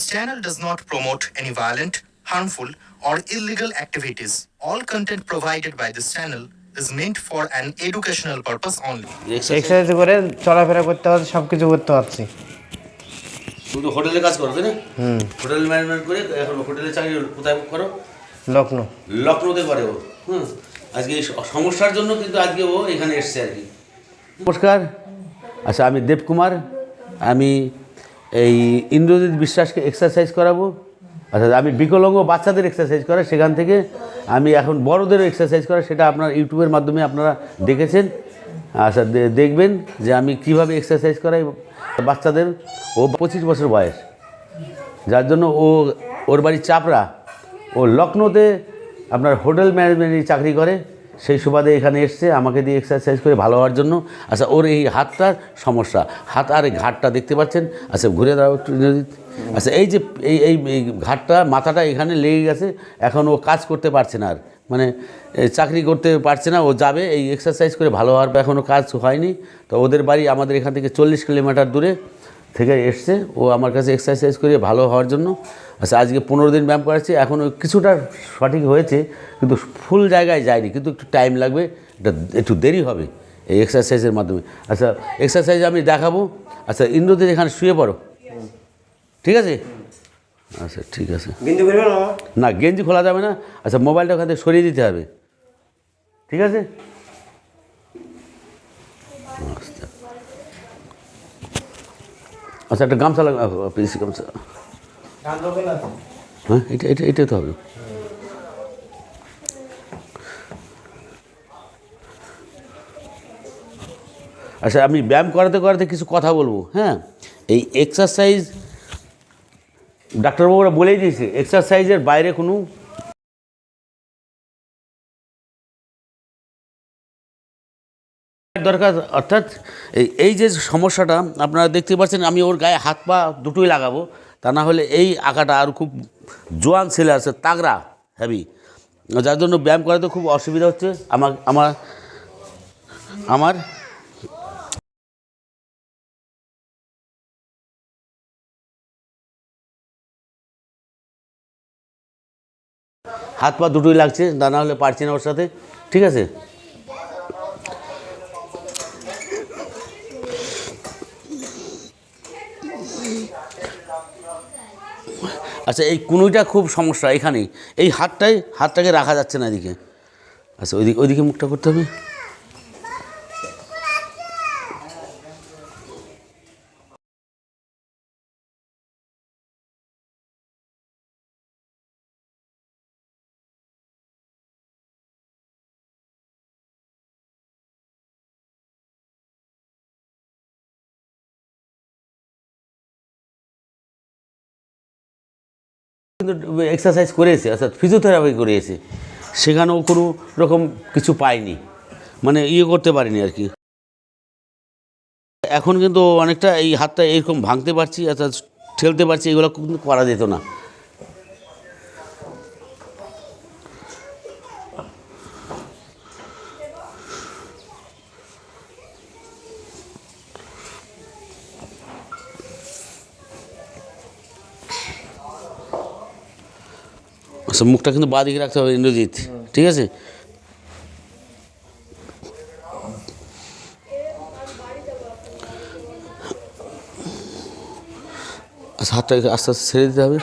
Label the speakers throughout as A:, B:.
A: This channel does not promote any violent, harmful, or illegal activities. All content provided by this channel is meant for an educational purpose only.
B: Exercise করে চলাফেরা করতে পারছি, সব কিছু করতে পারছি।
C: শুধু হোটেলে কাজ করো তাই না? হোটেল ম্যানেজমেন্ট করে এখন হোটেলে চাকরি কোথায় করো?
B: লখনৌ।
C: লখনৌতে করে ও। আজকে এই সমস্যার জন্য কিন্তু আজকে ও এখানে এসছে আর কি। নমস্কার, আচ্ছা আমি দেবকুমার, আমি এই ইন্দ্রজিৎ বিশ্বাসকে এক্সারসাইজ করাবো। আচ্ছা আমি বিকলাঙ্গ বাচ্চাদের এক্সারসাইজ করে, সেখান থেকে আমি এখন বড়োদেরও এক্সারসাইজ করে, সেটা আপনার ইউটিউবের মাধ্যমে আপনারা দেখেছেন। আচ্ছা দেখবেন যে আমি কিভাবে এক্সারসাইজ করাই বাচ্চাদের। ও 25 বছর বয়স, যার জন্য ওর বাড়ি চাপড়া, ও লখনৌতে আপনার হোটেল ম্যানেজমেন্টের চাকরি করে, সেই সুবাদে এখানে এসছে আমাকে দিয়ে এক্সারসাইজ করে ভালো হওয়ার জন্য। আচ্ছা ওর এই হাতটার সমস্যা, হাত আর এই ঘাটটা দেখতে পাচ্ছেন। আচ্ছা ঘুরে দাও একটু। আচ্ছা এই যে এই ঘাটটা, মাথাটা এখানে লেগে গেছে, এখন ও কাজ করতে পারছে না, আর মানে চাকরি করতে পারছে না। ও যাবে এই এক্সারসাইজ করে ভালো হওয়ার, এখনও কাজ হয়নি। তো ওদের বাড়ি আমাদের এখান থেকে 40 কিলোমিটার দূরে থেকে এসছে ও আমার কাছে এক্সারসাইজ করে ভালো হওয়ার জন্য। আচ্ছা আজকে 15 দিন ব্যায়াম করাচ্ছি, এখনও কিছুটা সঠিক হয়েছে, কিন্তু ফুল জায়গায় যায়নি, কিন্তু একটু টাইম লাগবে, একটু দেরি হবে এই এক্সারসাইজের মাধ্যমে। আচ্ছা এক্সারসাইজ আমি দেখাবো। আচ্ছা ইন্দ্রজিৎ এখানে শুয়ে পড়ো, ঠিক আছে? আচ্ছা ঠিক আছে। না গেঞ্জি খোলা যাবে না। আচ্ছা মোবাইলটা ওখান থেকে সরিয়ে দিতে হবে, ঠিক আছে? আচ্ছা একটা গামছা লাগবে, পিসি গামছা। হ্যাঁ এটা তো হবে। আচ্ছা আমি ব্যায়াম করাতে করাতে কিছু কথা বলবো। হ্যাঁ, এই এক্সারসাইজ ডাক্তারবাবুরা বলেই দিয়েছে, এক্সারসাইজের বাইরে কোনো দরকার। অর্থাৎ এই যে সমস্যাটা আপনারা দেখতে পাচ্ছেন, আমি ওর গায়ে হাত পা দুটোই লাগাবো, তা না হলে এই আঁকাটা আর খুব জোয়ান ছেলে আছে, তাগড়া হেভি, যার জন্য ব্যায়াম করাতে খুব অসুবিধা হচ্ছে আমার হাত পা দুটোই লাগছে, তা না হলে পারছি না ওর সাথে, ঠিক আছে? আচ্ছা এই কুনুইটা খুব সমস্যা এখানেই, এই হাতটাকে রাখা যাচ্ছে না এদিকে। আচ্ছা ওইদিকে মুখটা করতে হবে। কিন্তু এক্সারসাইজ করেছে, অর্থাৎ ফিজিওথেরাপি করিয়েছে, সেখানেও কোনো রকম কিছু পাইনি, মানে করতে পারিনি আর কি। এখন কিন্তু অনেকটা এই হাতটা এরকম ভাঙতে পারছি, অর্থাৎ ঠেলতে পারছি, এগুলো কিন্তু করা যেত না। আচ্ছা মুখটা কিন্তু বাঁ দিকে রাখতে হবে ইন্দ্রজিৎ, ঠিক আছে? আচ্ছা হাতটাকে আস্তে আস্তে ছেড়ে দিতে হবে।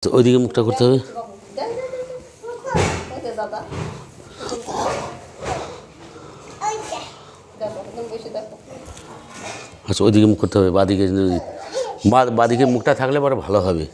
C: তো ওইদিকে মুখটা করতে হবে। আচ্ছা ওইদিকে মুখ করতে হবে, বাঁদিকে মুখটা থাকলে পরে ভালো হবে।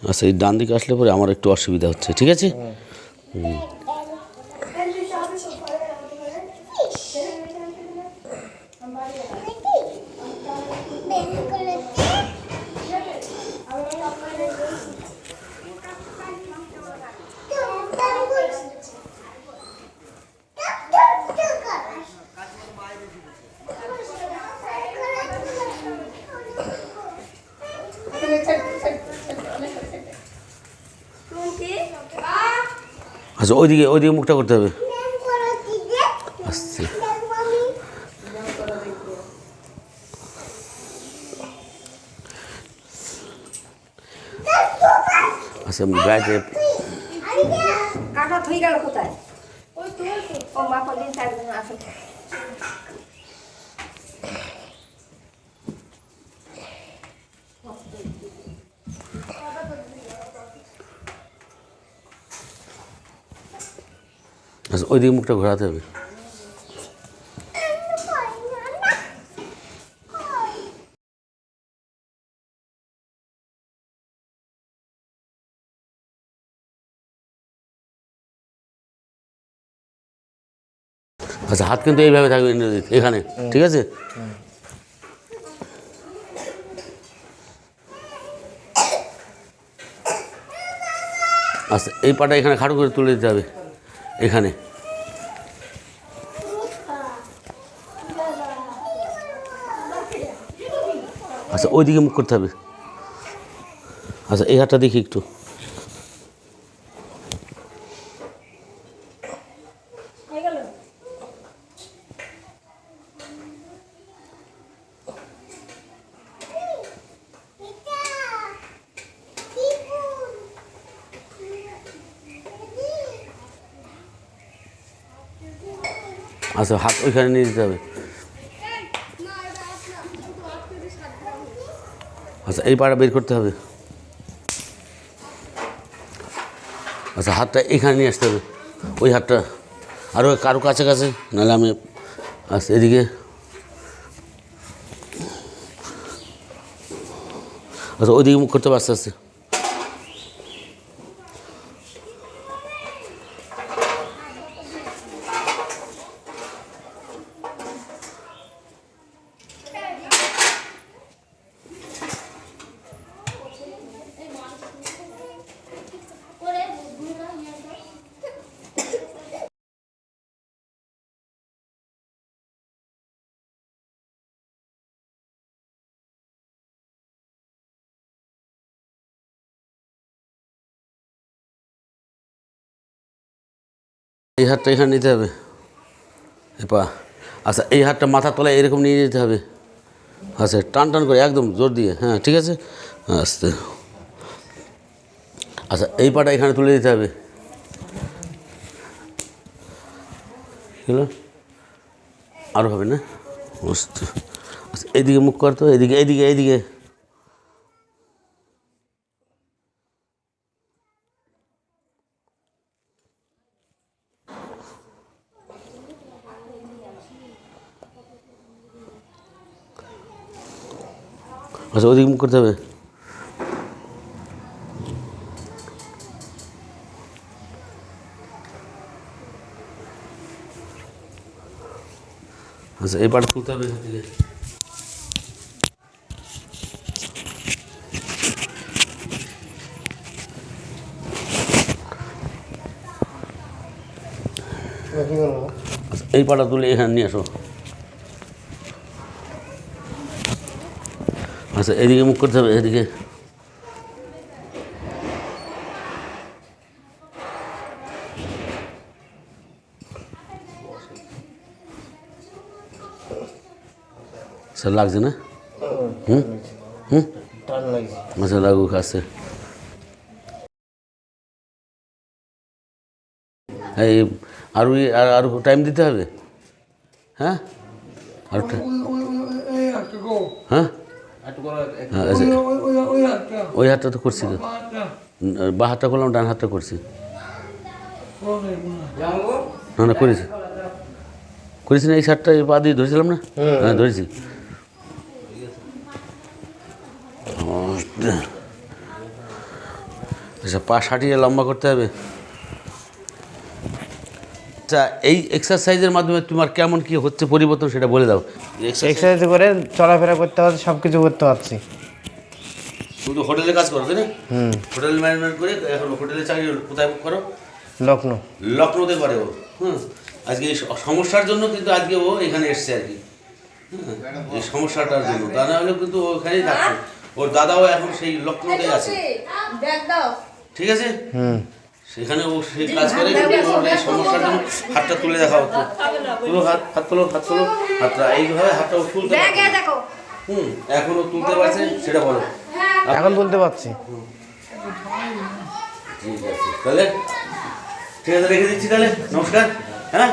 C: আচ্ছা এই ডান দিকে আসলে পরে আমার একটু অসুবিধা হচ্ছে, ঠিক আছে? আচ্ছা ওইদিকে ওইদিকে মুখটা করতে হবে আস্তে আচ্ছা গায়ে
D: কাটা থই গেল কোথায় ও মা কোনদিন থাকবে না আসলে
C: আচ্ছা ওইদিকে মুখটা ঘোরাতে হবে আচ্ছা হাত কিন্তু এইভাবে থাকবে ইন্দ্রজিৎ এখানে ঠিক আছে আচ্ছা এই পাটা এখানে খাড়ো করে তুলে দিতে হবে এখানে আচ্ছা ওইদিকে মুখ করতে হবে আচ্ছা এই হাতটা দেখি একটু আচ্ছা হাত ওইখানে নিয়ে যেতে হবে আচ্ছা এই পাটা বের করতে হবে আচ্ছা হাতটা এখানে নিয়ে আসতে হবে ওই হাতটা আরও কারো কাছে কাছে নাহলে আমি আচ্ছা এদিকে আচ্ছা ওইদিকে মুখ করতে হবে আস্তে আস্তে এই হাতটা এখানে নিতে হবে এপা আচ্ছা এই হাতটা মাথার তলায় এরকম নিয়ে যেতে হবে আচ্ছা টান টান করে একদম জোর দিয়ে হ্যাঁ ঠিক আছে আস্তে আচ্ছা এই পাটা এখানে তুলে দিতে হবে হলো আরও হবে না আচ্ছা এইদিকে মুখ করতো এদিকে এইদিকে এইদিকে আচ্ছা ওইদিকে মুখ করতে হবে আচ্ছা এই পাটা তুলতে হবে এখান থেকে আচ্ছা এই পাটা তুলে এখানে নিয়ে আসো আচ্ছা এদিকে মুখ করতে হবে এদিকে স্যার লাগছে না হুম হুম আচ্ছা লাগুক আসছে এই আরও আরও টাইম দিতে হবে হ্যাঁ আর হ্যাঁ ওই হাতটা তো করছি তো বা হাতটা করলাম ডান হাতটা করছি না না করেছি করেছি না এই শার্টটা পা দিয়ে ধরেছিলাম না হ্যাঁ ধরেছি আচ্ছা পা সাটিয়ে লম্বা করতে হবে আচ্ছা, এই এক্সারসাইজের মাধ্যমে তোমার কেমন কি হচ্ছে পরিবর্তন সেটা বলে দাও।
B: এক্সারসাইজ করে চলাফেরা করতে পারছি, সব কিছু করতে পারছি।
C: শুধু হোটেলে কাজ করো তাই না? হোটেল ম্যানেজমেন্ট করে এখন হোটেলে চাকরি কোথায় করো?
B: লখনৌ।
C: লখনৌতে করে ও। আজকে এই সমস্যার জন্য কিন্তু আজকে ও এখানে এসছে আর কি। এই সমস্যাটার জন্য, তা না হলে কিন্তু ও ওখানেই থাকতো। ওর দাদাও এখন সেই লখনৌতে আছে, ঠিক আছে? সেখানে ও সেই কাজ করে, কিন্তু ওর এই সমস্যার জন্য হাতটা তুলে দেখা হতো। তুলো হাত, হাত তোলো, হাত তোলো, হাতটা এইভাবে হাতটা ও তুলতে পারতো। এখনো তুলতে পারছে সেটা বলো।
B: এখন তুলতে পারছি।
C: ঠিক আছে তাহলে, ঠিক আছে রেখে দিচ্ছি তাহলে, নমস্কার। হ্যাঁ।